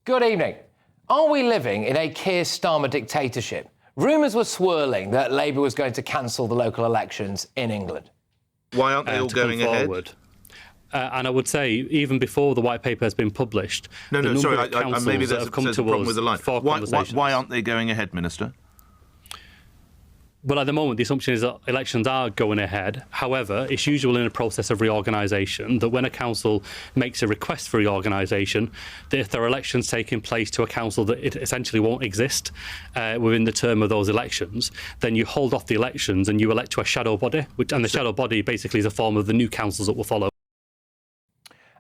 Good evening. Are we living in a Keir Starmer dictatorship? Rumours were swirling that Labour was going to cancel the local elections in England. Why aren't they all going ahead? And I would say, even before the white paper has been published, maybe there's a problem with the line. Why aren't they going ahead, Minister? Well, at the moment, the assumption is that elections are going ahead. However, it's usual in a process of reorganisation that when a council makes a request for reorganisation, that if there are elections taking place to a council that it essentially won't exist within the term of those elections, then you hold off the elections and you elect to a shadow body, and the shadow body basically is a form of the new councils that will follow.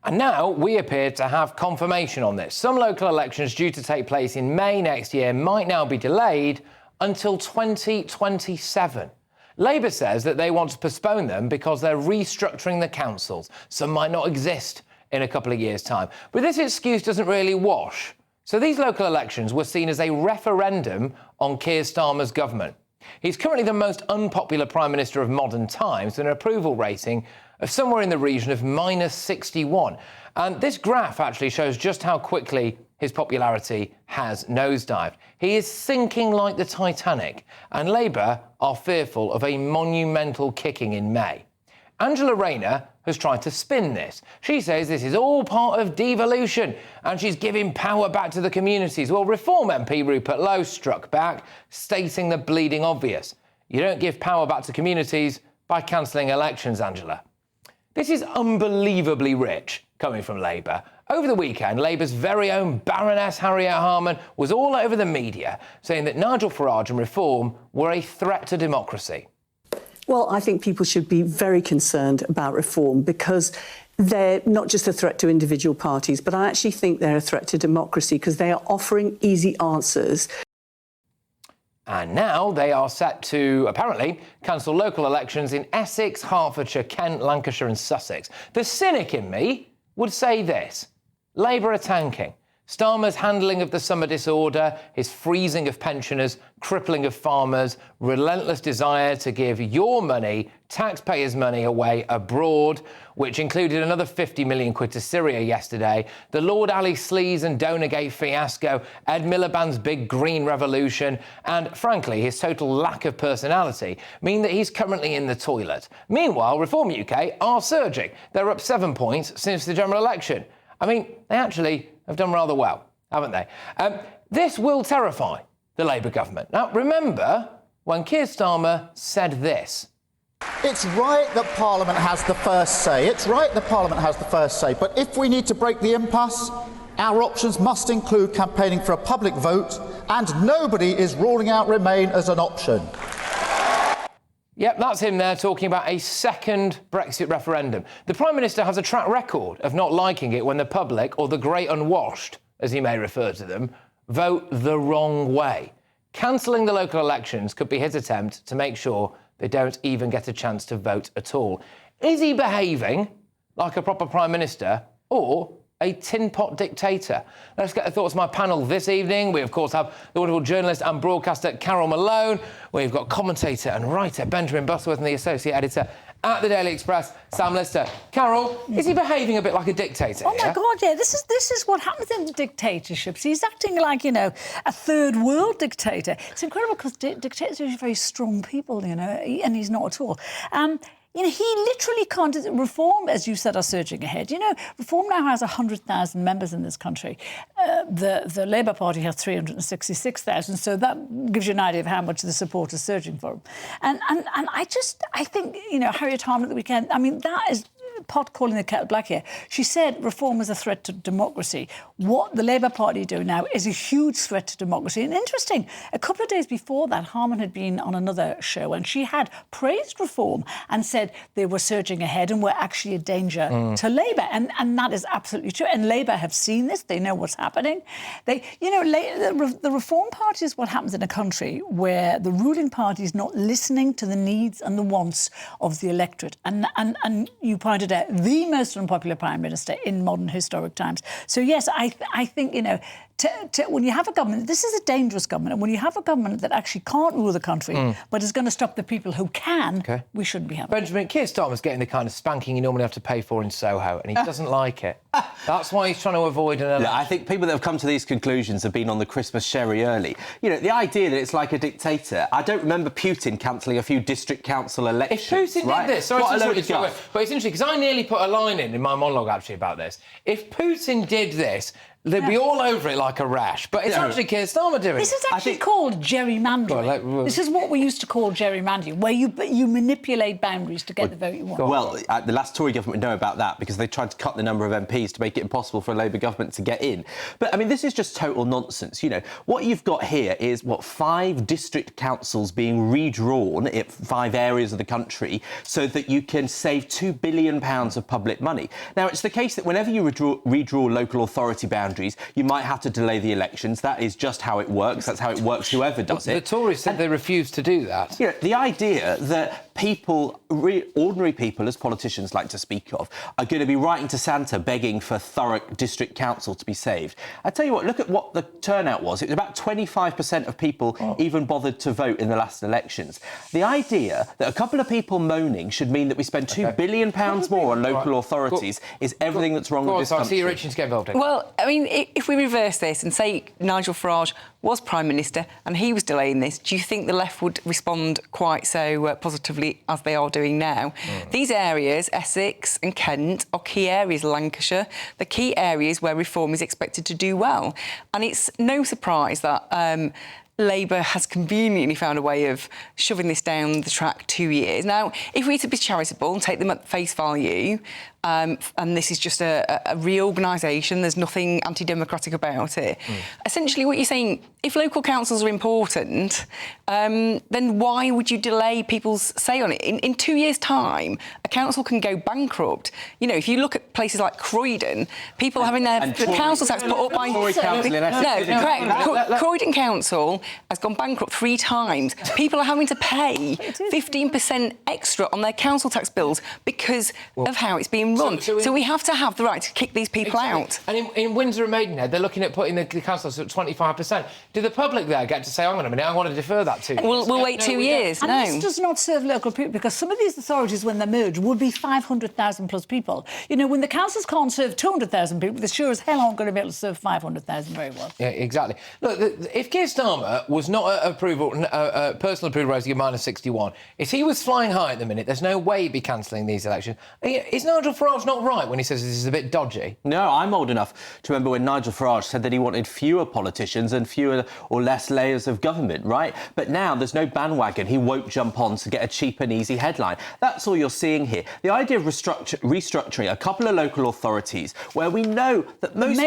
And now we appear to have confirmation on this. Some local elections due to take place in May next year might now be delayed until 2027. Labour says that they want to postpone them because they're restructuring the councils. Some might not exist in a couple of years' time. But this excuse doesn't really wash. So these local elections were seen as a referendum on Keir Starmer's government. He's currently the most unpopular Prime Minister of modern times with an approval rating of somewhere in the region of -61. And this graph actually shows just how quickly his popularity has nosedived. He is sinking like the Titanic, and Labour are fearful of a monumental kicking in May. Angela Rayner has tried to spin this. She says this is all part of devolution and she's giving power back to the communities. Well, Reform MP Rupert Lowe struck back, stating the bleeding obvious. You don't give power back to communities by cancelling elections, Angela. This is unbelievably rich coming from Labour. Over the weekend, Labour's very own Baroness Harriet Harman was all over the media saying that Nigel Farage and Reform were a threat to democracy. Well, I think people should be very concerned about Reform because they're not just a threat to individual parties, but I actually think they're a threat to democracy because they are offering easy answers. And now they are set to, apparently, cancel local elections in Essex, Hertfordshire, Kent, Lancashire and Sussex. The cynic in me would say this: Labour are tanking. Starmer's handling of the summer disorder, his freezing of pensioners, crippling of farmers, relentless desire to give your money, taxpayers' money, away abroad, which included another 50 million quid to Syria yesterday, the Lord Ali Sleaze and Donagate fiasco, Ed Miliband's big green revolution, and, frankly, his total lack of personality mean that he's currently in the toilet. Meanwhile, Reform UK are surging. They're up 7 points since the general election. I mean, they actually have done rather well, haven't they? This will terrify the Labour government. Now, remember when Keir Starmer said this. It's right that Parliament has the first say. It's right that Parliament has the first say. But if we need to break the impasse, our options must include campaigning for a public vote, and nobody is ruling out Remain as an option. Yep, that's him there talking about a second Brexit referendum. The Prime Minister has a track record of not liking it when the public, or the great unwashed, as he may refer to them, vote the wrong way. Cancelling the local elections could be his attempt to make sure they don't even get a chance to vote at all. Is he behaving like a proper Prime Minister or a tin pot dictator? Let's get the thoughts of my panel this evening. We, of course, have the wonderful journalist and broadcaster Carol Malone. We've got commentator and writer Benjamin Butterworth and the associate editor at the Daily Express, Sam Lister. Carol, is he behaving a bit like a dictator? Oh, my God, yeah. This is what happens in dictatorships. He's acting like, you know, a third world dictator. It's incredible because dictators are very strong people, you know, and he's not at all. You know, he literally can't. Reform, as you said, are surging ahead. You know, Reform now has 100,000 members in this country. The Labour Party has 366,000, so that gives you an idea of how much the support is surging for him. And I think, you know, Harriet Harman at the weekend, I mean, that is pot calling the kettle black here. She said Reform is a threat to democracy. What the Labour Party do now is a huge threat to democracy. And interesting, a couple of days before that, Harman had been on another show and she had praised Reform and said they were surging ahead and were actually a danger to Labour. And that is absolutely true. And Labour have seen this. They know what's happening. They, you know, the Reform Party is what happens in a country where the ruling party is not listening to the needs and the wants of the electorate. And you pointed out the most unpopular Prime Minister in modern historic times. So, yes, I think, you know, when you have a government, this is a dangerous government, and when you have a government that actually can't rule the country, but is going to stop the people who can, we shouldn't be having Benjamin, Keir Starmer's getting the kind of spanking you normally have to pay for in Soho, and he doesn't like it. That's why he's trying to avoid an election. I think people that have come to these conclusions have been on the Christmas sherry early. You know, the idea that it's like a dictator. I don't remember Putin cancelling a few district council elections. If Putin did this, sorry, but it's interesting because I nearly put a line in my monologue actually about this. If Putin did this, they'd be all over it like a rash. But it's actually Keir Starmer doing it. This is actually called gerrymandering. This is what we used to call gerrymandering, where you manipulate boundaries to get the vote you want. Well, the last Tory government know about that because they tried to cut the number of MPs to make it impossible for a Labour government to get in. But, I mean, this is just total nonsense. You know, what you've got here is, 5 district councils being redrawn in 5 areas of the country so that you can save £2 billion of public money. Now, it's the case that whenever you redraw local authority boundaries, you might have to delay the elections. That is just how it works. That's how it works, whoever does it. The Tories said they refused to do that. You know, the idea that people, ordinary people, as politicians like to speak of, are going to be writing to Santa begging for Thurrock District Council to be saved. I tell you what, look at what the turnout was. It was about 25% of people even bothered to vote in the last elections. The idea that a couple of people moaning should mean that we spend £2 billion more on local authorities is everything that's wrong with this country. I see you're itching to get involved in. Well, I mean, if we reverse this and say Nigel Farage was Prime Minister and he was delaying this, do you think the left would respond quite so positively as they are doing now? These areas, Essex and Kent, are key areas, Lancashire, the key areas where reform is expected to do well. And it's no surprise that Labour has conveniently found a way of shoving this down the track 2 years. Now, if we were to be charitable and take them at face value, and this is just a reorganisation, there's nothing anti-democratic about it. Essentially, what you're saying, if local councils are important, then why would you delay people's say on it? In 2 years' time, a council can go bankrupt. You know, if you look at places like Croydon, people having their council tax put up by... Croydon Council has gone bankrupt 3 times. People are having to pay 15% extra on their council tax bills because of how it's being run. So we have to have the right to kick these people out. And in Windsor and Maidenhead, they're looking at putting the councils at 25%. Do the public there get to say, hang on a minute, I want to defer that to you? We'll wait 2 years. And this does not serve local people, because some of these authorities, when they merge, would be 500,000 plus people. You know, when the councils can't serve 200,000 people, they sure as hell aren't going to be able to serve 500,000 very well. Yeah, exactly. Look, if Keir Starmer was not a personal approval rating of -61, if he was flying high at the minute, there's no way he'd be cancelling these elections. Is Nigel Farage not right when he says this is a bit dodgy? No, I'm old enough to remember when Nigel Farage said that he wanted fewer politicians and fewer or less layers of government, right? But now there's no bandwagon he won't jump on to get a cheap and easy headline. That's all you're seeing here. The idea of restructuring a couple of local authorities where we know that most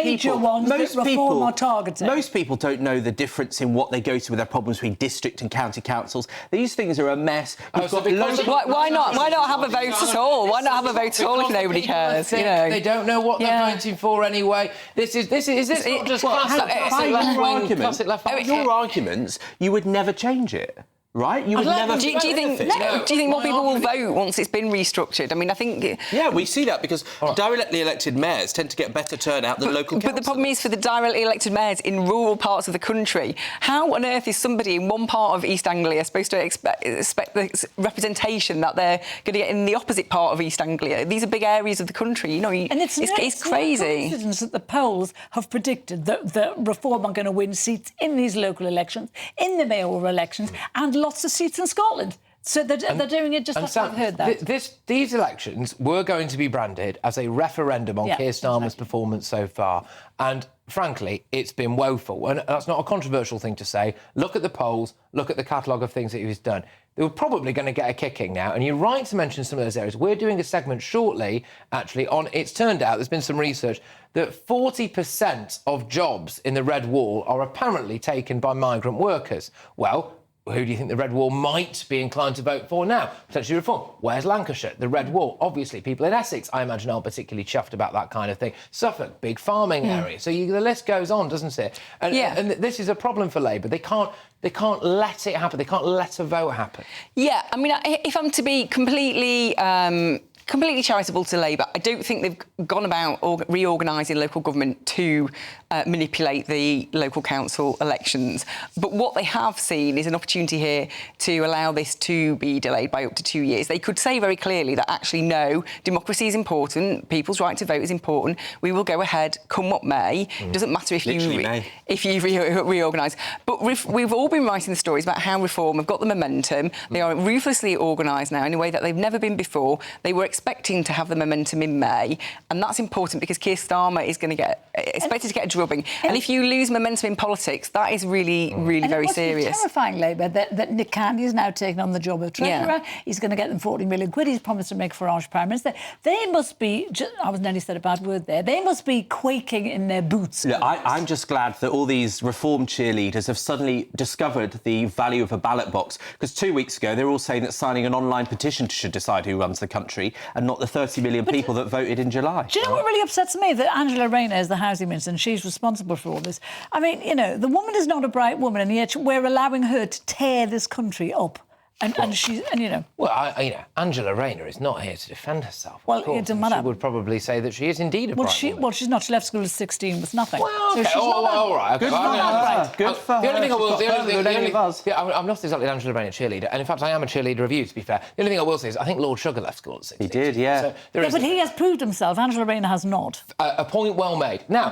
people don't know the difference in what they go to with their problems between district and county councils. These things are a mess. Why not have a vote at all? Why not have a vote at all if nobody cares? You know, they don't know what they're voting for anyway. This is not just classic left wing. Your arguments, you would never change it. Right? You would never... Do you think more people will vote once it's been restructured? I mean, I think... Yeah, we see that because directly elected mayors tend to get better turnout than local councils. But the problem is for the directly elected mayors in rural parts of the country, how on earth is somebody in one part of East Anglia supposed to expect the representation that they're going to get in the opposite part of East Anglia? These are big areas of the country, you know. And it's crazy. No coincidence that the polls have predicted that Reform are going to win seats in these local elections, in the mayoral elections, and lots of seats in Scotland. So they're doing it just like I've heard that. These elections were going to be branded as a referendum on Keir Starmer's performance so far. And frankly, it's been woeful. And that's not a controversial thing to say. Look at the polls, look at the catalogue of things that he's done. They were probably going to get a kicking now. And you're right to mention some of those areas. We're doing a segment shortly, actually, on... It's turned out, there's been some research, that 40% of jobs in the Red Wall are apparently taken by migrant workers. Well... who do you think the Red Wall might be inclined to vote for now? Potentially Reform. Where's Lancashire? The Red Wall. Obviously, people in Essex, I imagine, aren't particularly chuffed about that kind of thing. Suffolk, big farming area. So the list goes on, doesn't it? And this is a problem for Labour. They can't let it happen. They can't let a vote happen. Yeah, I mean, if I'm to be completely charitable to Labour, I don't think they've gone about reorganising local government to manipulate the local council elections. But what they have seen is an opportunity here to allow this to be delayed by up to 2 years. They could say very clearly that actually, no, democracy is important, people's right to vote is important, we will go ahead, come what may. It doesn't matter if you reorganise. But we've all been writing the stories about how Reform have got the momentum. They are ruthlessly organised now in a way that they've never been before. They were expecting to have the momentum in May, and that's important because Keir Starmer is going to expected to get a drubbing. And if you lose momentum in politics, that is really, really very serious. It's terrifying, Labour, that Nick Candy is now taking on the job of Treasurer. Yeah. He's going to get them 40 million quid. He's promised to make Farage Prime Minister. They must be, I was nearly said a bad word there, they must be quaking in their boots. Look, I'm just glad that all these Reform cheerleaders have suddenly discovered the value of a ballot box, because 2 weeks ago they were all saying that signing an online petition should decide who runs the country and not the 30 million people that voted in July. Do you know what really upsets me? That Angela Rayner is the housing minister and she's responsible for all this. I mean, you know, the woman is not a bright woman, and yet we're allowing her to tear this country up. And she's, and you know... Well, you know, Angela Rayner is not here to defend herself. Well, it doesn't matter. She would probably say that she is indeed a bright woman. Well, she's not. She left school at 16 with nothing. Well, okay. So she's all right. Good for her. Good for her. The only thing I will... I'm not exactly an Angela Rayner cheerleader, and in fact, I am a cheerleader of you, to be fair. The only thing I will say is I think Lord Sugar left school at 16. He did, yeah. So but he has proved himself. Angela Rayner has not. A point well made. Now...